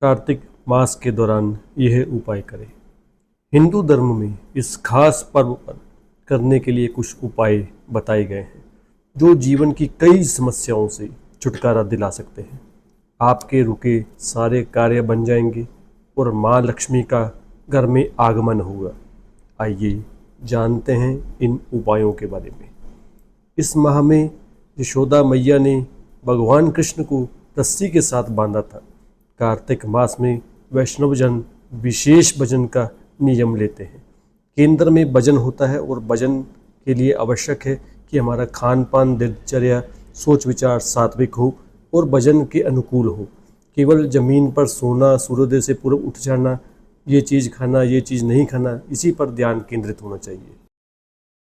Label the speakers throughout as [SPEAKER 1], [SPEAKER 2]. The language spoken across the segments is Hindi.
[SPEAKER 1] कार्तिक मास के दौरान यह उपाय करें। हिंदू धर्म में इस खास पर्व पर करने के लिए कुछ उपाय बताए गए हैं जो जीवन की कई समस्याओं से छुटकारा दिला सकते हैं। आपके रुके सारे कार्य बन जाएंगे और माँ लक्ष्मी का घर में आगमन होगा। आइए जानते हैं इन उपायों के बारे में। इस माह में यशोदा मैया ने भगवान कृष्ण को रस्सी के साथ बांधा था। कार्तिक मास में वैष्णव जन विशेष भजन का नियम लेते हैं। केंद्र में भजन होता है और भजन के लिए आवश्यक है कि हमारा खान पान, दिनचर्या, सोच विचार सात्विक हो और भजन के अनुकूल हो। केवल ज़मीन पर सोना, सूर्योदय से पूर्व उठ जाना, ये चीज़ खाना, ये चीज़ नहीं खाना, इसी पर ध्यान केंद्रित होना चाहिए।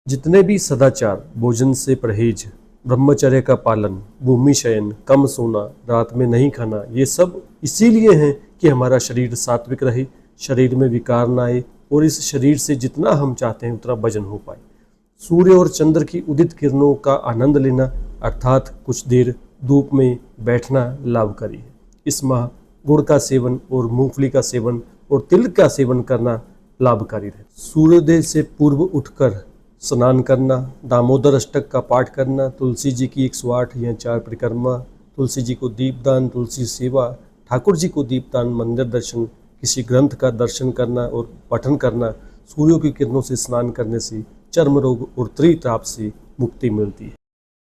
[SPEAKER 1] जितने भी सदाचार, भोजन से परहेज, ब्रह्मचर्य का पालन, भूमि शयन, कम सोना, रात में नहीं खाना, ये सब इसीलिए हैं कि हमारा शरीर सात्विक रहे, शरीर में विकार ना आए और इस शरीर से जितना हम चाहते हैं उतना भजन हो पाए। सूर्य और चंद्र की उदित किरणों का आनंद लेना अर्थात कुछ देर धूप में बैठना लाभकारी है। इस माह गुड़ का सेवन और मूंगफली का सेवन और तिल का सेवन करना लाभकारी है। सूर्योदय से पूर्व उठकर स्नान करना, दामोदर अष्टक का पाठ करना, तुलसी जी की 108 या 4 परिक्रमा, तुलसी जी को दीपदान, तुलसी सेवा, ठाकुर जी को दीपदान, मंदिर दर्शन, किसी ग्रंथ का दर्शन करना और पठन करना, सूर्यों की किरणों से स्नान करने से चर्म रोग और त्रिताप से मुक्ति मिलती है।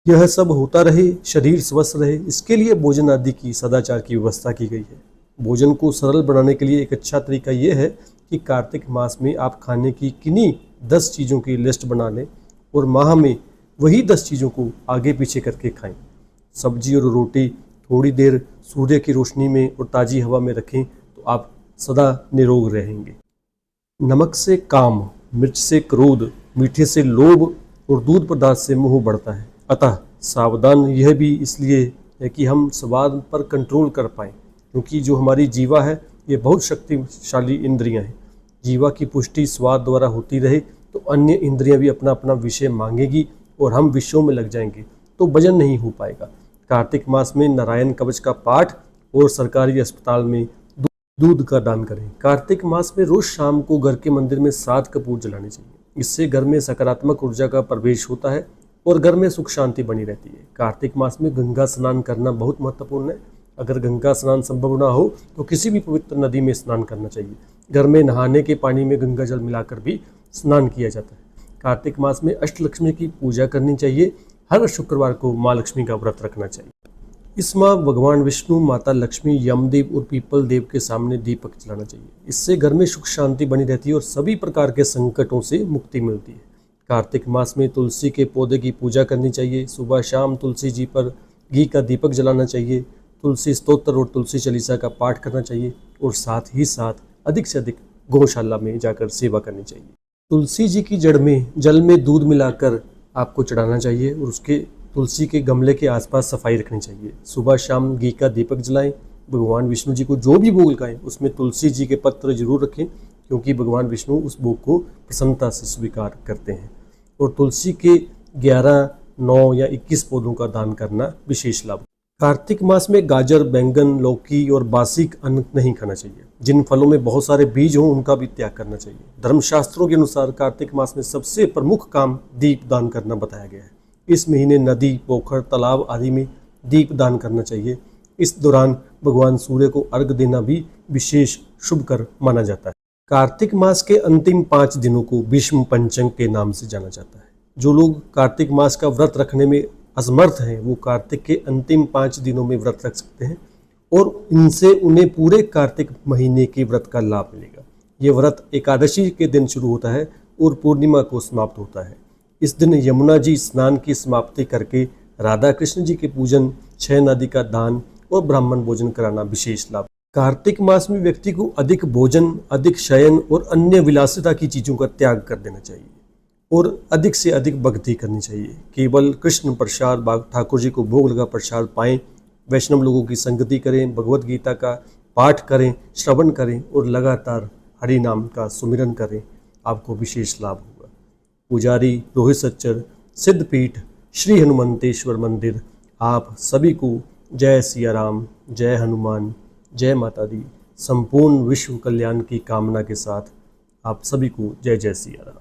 [SPEAKER 1] यह सब होता रहे, शरीर स्वस्थ रहे, इसके लिए भोजन आदि की सदाचार की व्यवस्था की गई है। भोजन को सरल बनाने के लिए एक अच्छा तरीका यह है कि कार्तिक मास में आप खाने की किन्हीं 10 चीज़ों की लिस्ट बना लें और माह में वही 10 चीज़ों को आगे पीछे करके खाएं। सब्जी और रोटी थोड़ी देर सूर्य की रोशनी में और ताज़ी हवा में रखें तो आप सदा निरोग रहेंगे। नमक से काम, मिर्च से क्रोध, मीठे से लोभ और दूध पदार्थ से मोह बढ़ता है। अतः सावधान यह भी इसलिए है कि हम स्वाद पर कंट्रोल कर पाएँ, क्योंकि जो हमारी जीवा है ये बहुत शक्तिशाली इंद्रियां हैं। जीवा की पुष्टि स्वाद द्वारा होती रहे तो अन्य इंद्रियां भी अपना अपना विषय मांगेगी और हम विषयों में लग जाएंगे तो भजन नहीं हो पाएगा। कार्तिक मास में नारायण कवच का पाठ और सरकारी अस्पताल में दूध का दान करें। कार्तिक मास में रोज शाम को घर के मंदिर में 7 कपूर जलाने चाहिए। इससे घर में सकारात्मक ऊर्जा का प्रवेश होता है और घर में सुख शांति बनी रहती है। कार्तिक मास में गंगा स्नान करना बहुत महत्वपूर्ण है। अगर गंगा स्नान संभव ना हो तो किसी भी पवित्र नदी में स्नान करना चाहिए। घर में नहाने के पानी में गंगा जल मिलाकर भी स्नान किया जाता है। कार्तिक मास में अष्टलक्ष्मी की पूजा करनी चाहिए। हर शुक्रवार को माँ लक्ष्मी का व्रत रखना चाहिए। इस माह भगवान विष्णु, माता लक्ष्मी, यमदेव और पीपल देव के सामने दीपक जलाना चाहिए। इससे घर में सुख शांति बनी रहती है और सभी प्रकार के संकटों से मुक्ति मिलती है। कार्तिक मास में तुलसी के पौधे की पूजा करनी चाहिए। सुबह शाम तुलसी जी पर घी का दीपक जलाना चाहिए। तुलसी स्तोत्र और तुलसी चालीसा का पाठ करना चाहिए और साथ ही साथ अधिक से अधिक गौशाला में जाकर सेवा करनी चाहिए। तुलसी जी की जड़ में जल में दूध मिलाकर आपको चढ़ाना चाहिए और उसके तुलसी के गमले के आसपास सफाई रखनी चाहिए। सुबह शाम घी का दीपक जलाएं। भगवान विष्णु जी को जो भी भोग लगाएं उसमें तुलसी जी के पत्र जरूर रखें, क्योंकि भगवान विष्णु उस भोग को प्रसन्नता से स्वीकार करते हैं। और तुलसी के 11, 9 या 21 पौधों का दान करना विशेष लाभ। कार्तिक मास में गाजर, बैंगन, लौकी और बासी अन्न नहीं खाना चाहिए। जिन फलों में बहुत सारे बीज हों उनका भी त्याग करना चाहिए। धर्मशास्त्रों के अनुसार कार्तिक मास में सबसे प्रमुख काम दीप दान करना बताया गया है। इस महीने नदी, पोखर, तालाब आदि में दीप दान करना चाहिए। इस दौरान भगवान सूर्य को अर्घ देना भी विशेष शुभकर माना जाता है। कार्तिक मास के अंतिम 5 दिनों को भीष्म पंचक के नाम से जाना जाता है। जो लोग कार्तिक मास का व्रत रखने में असमर्थ हैं वो कार्तिक के अंतिम 5 दिनों में व्रत रख सकते हैं और इनसे उन्हें पूरे कार्तिक महीने के व्रत का लाभ मिलेगा। ये व्रत एकादशी के दिन शुरू होता है और पूर्णिमा को समाप्त होता है। इस दिन यमुना जी स्नान की समाप्ति करके राधा कृष्ण जी के पूजन, 6 नदी का दान और ब्राह्मण भोजन कराना विशेष लाभ। कार्तिक मास में व्यक्ति को अधिक भोजन, अधिक शयन और अन्य विलासिता की चीज़ों का त्याग कर देना चाहिए और अधिक से अधिक भक्ति करनी चाहिए। केवल कृष्ण प्रसाद, ठाकुर जी को भोग लगा प्रसाद पाएं। वैष्णव लोगों की संगति करें, भगवत गीता का पाठ करें, श्रवण करें और लगातार हरि नाम का सुमिरन करें, आपको विशेष लाभ होगा। पुजारी रोहित सच्चर, सिद्धपीठ श्री हनुमंतेश्वर मंदिर, आप सभी को जय सिया राम, जय हनुमान, जय माता दी, संपूर्ण विश्व कल्याण की कामना के साथ आप सभी को जय जय सिया राम।